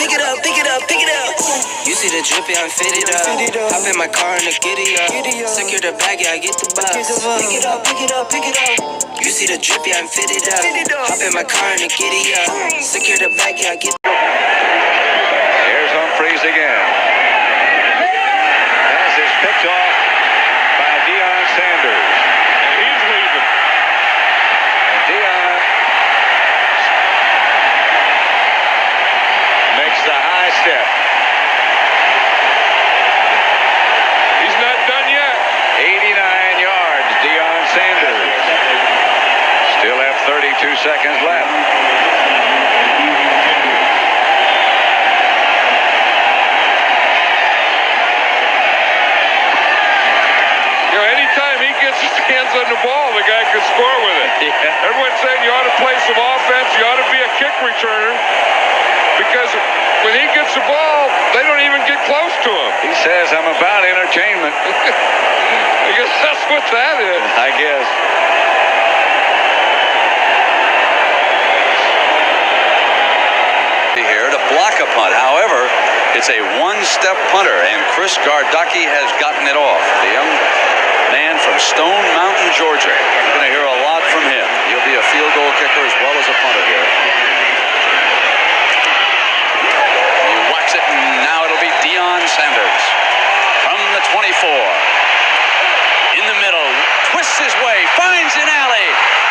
pick it up, pick it up, pick it up. You see the drippy, I'm fitted up. Hop in my car and the giddy up. Secure the bag, yeah, I get the box. Pick it up, pick it up, pick it up. You see the drippy, I'm fitted up. Hop in my car and the giddy up. Secure the bag, yeah, I get. Here's Humphreys again. Pass is picked off by Deoin Sanders. And he's leaving. And Deoin makes the high step. He's not done yet. 89 yards, Deoin Sanders. Still have 32 seconds left. You know, anytime he gets his hands on the ball, the guy can score with it. Yeah. Everyone's saying you ought to play some offense, you ought to be a kick returner, because when he gets the ball, they don't even get close to him. He says, I'm about entertainment. I guess that's what that is. I guess. Here to block a punt. However, it's a one-step punter, and Chris Gardocki has gotten it off. The young man from Stone Mountain, Georgia. You're going to hear a lot from him. He'll be a field goal kicker as well as a punter here. He whacks it, and now it'll be Deoin Sanders from the 24. In the middle, twists his way, finds an alley.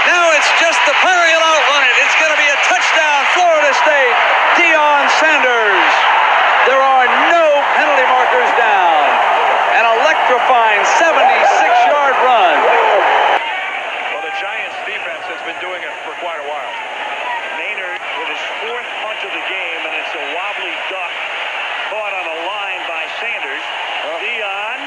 Now it's just the punter, he'll outrun it. It's going to be a touchdown, Florida State. Deoin Sanders. There are no penalty markers down. An electrifying 76-yard run. Well, the Giants defense has been doing it for quite a while. Maynard with his fourth punt of the game, and it's a wobbly duck caught on a line by Sanders. Deoin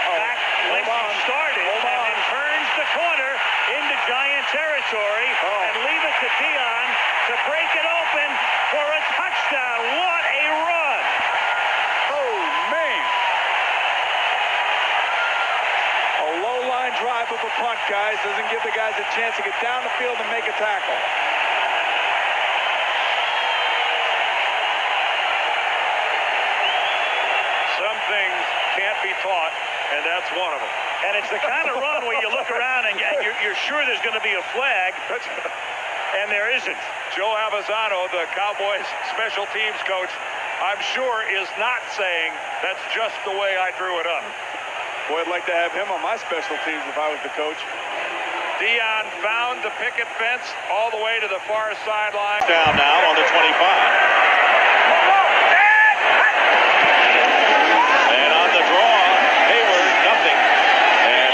back when he started and then turns the corner into Giant territory and leave it to Deoin to break it open for a touchdown. What a run! Oh, man. A low-line drive of a punt, guys. Doesn't give the guys a chance to get down the field and make a tackle. Some things can't be taught, and that's one of them. And it's the kind of run where you look around and you're sure there's going to be a flag, and there isn't. Joe Avazano, the Cowboys special teams coach, I'm sure is not saying that's just the way I drew it up. Boy, I'd like to have him on my special teams if I was the coach. Deoin found the picket fence all the way to the far sideline. Down now on the 25. And on the draw, Hayward, nothing. And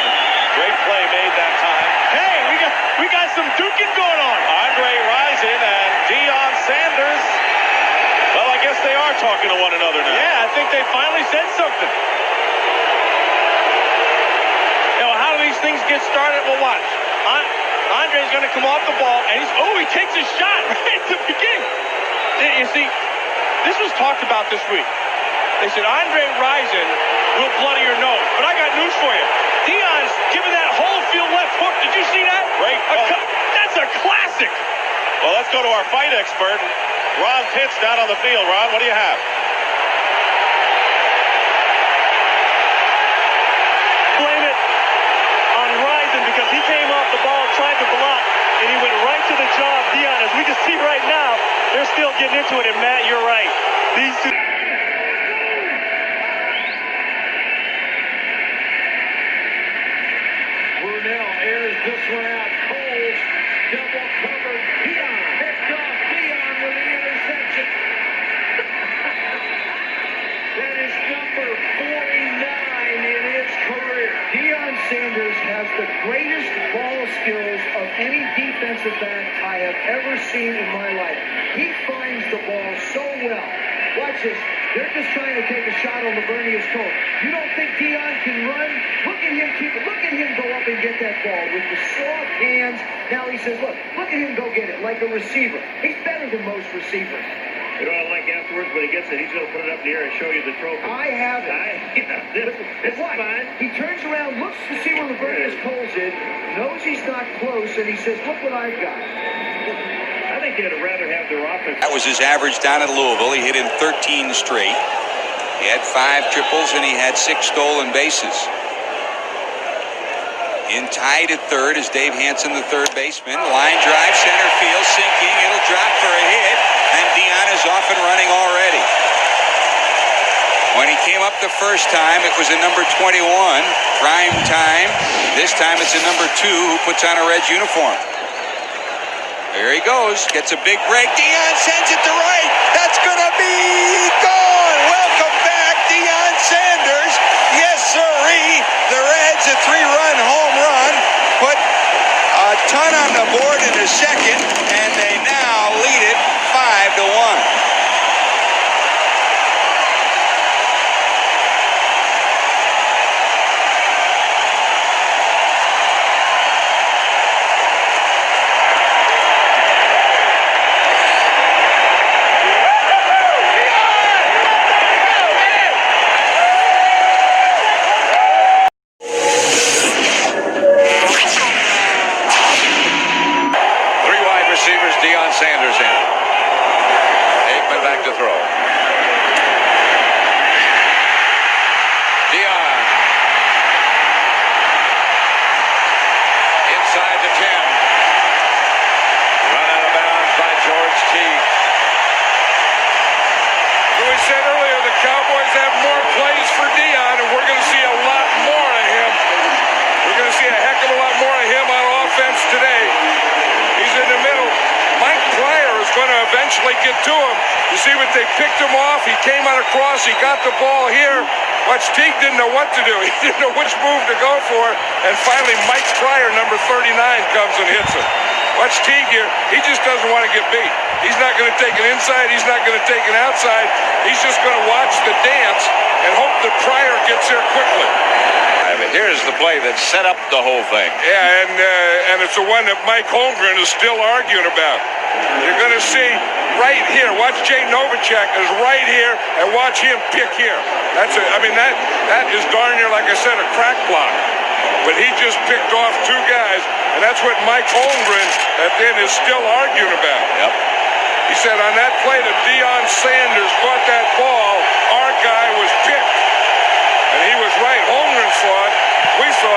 great play made that time. Hey, we got some duking going on. Andre Rison and Deoin Sanders. Well, I guess they are talking to one another now. Yeah, I think they finally said something. You know, how do these things get started? Well, watch. Andre's going to come off the ball, and he takes a shot right at the beginning. You see, this was talked about this week. They said, Andre Rison will bloody your nose. But I got news for you. Deion's giving that whole field left hook. Did you see that? Right. That's a classic. Well, let's go to our fight expert, Ron Pitts, down on the field. Ron, what do you have? Blame it on Rison because he came off the ball, tried to block, and he went right to the jaw of Deoin. As we can see right now, they're still getting into it, and Matt, you're right. These two... Brunell airs this one out. Coles double covered. Deoin picked off. Deoin with the interception. That is number 49 in his career. Deoin Sanders has the greatest ball skills of any defensive back I have ever seen in my life. He finds the ball so well. Watch this. They're just trying to take a shot on Lavernius Cole. You don't think Deoin can run? Look at him look at him go up and get that ball with the soft hands. Now he says, look at him go get it like a receiver. He's better than most receivers. You know what I like afterwards when he gets it? He's going to put it up in the air and show you the trophy. I have it. This is fine. He turns around, looks to see where Lavernius Cole's in, knows he's not close, and he says, look what I've got. I think think they'd rather have their offense. That was his average down at Louisville. He hit in 13 straight. He had 5 triples and he had 6 stolen bases. In tied at third is Dave Hansen, the third baseman. Line drive, center field, sinking. It'll drop for a hit, and Deoin is off and running already. When he came up the first time, it was a number 21, prime time. This time it's a number 2 who puts on a red uniform. There he goes, gets a big break. Deoin sends it to right. That's going to be gone. Welcome back, Deoin Sanders. Yes, sirree. The Reds, a 3-run home run, put a ton on the board in the second, and they now lead it 5-1. Deoin Sanders in. Aikman back to throw. Deoin. Inside the 10. Run out of bounds by George Teague. We said earlier the Cowboys have more plays for Deoin, and we're going to see a lot more of him. We're going to see a heck of a lot more of him on offense today. He's in the middle. Mike Pryor is going to eventually get to him. You see what they picked him off? He came out across. He got the ball here. Watch, Teague didn't know what to do. He didn't know which move to go for. And finally, Mike Pryor, number 39, comes and hits him. Watch Teague here. He just doesn't want to get beat. He's not going to take an inside. He's not going to take an outside. He's just going to watch the dance and hope that Pryor gets there quickly. Here's the play that set up the whole thing. Yeah, and it's the one that Mike Holmgren is still arguing about. You're going to see right here. Watch Jay Novacek is right here, and watch him pick here. That is darn near, like I said, a crack block. But he just picked off 2 guys, and that's what Mike Holmgren at then is still arguing about. Yep. He said on that play that Deoin Sanders caught that ball, our guy was picked. And he was right. Holmgren thought, we thought.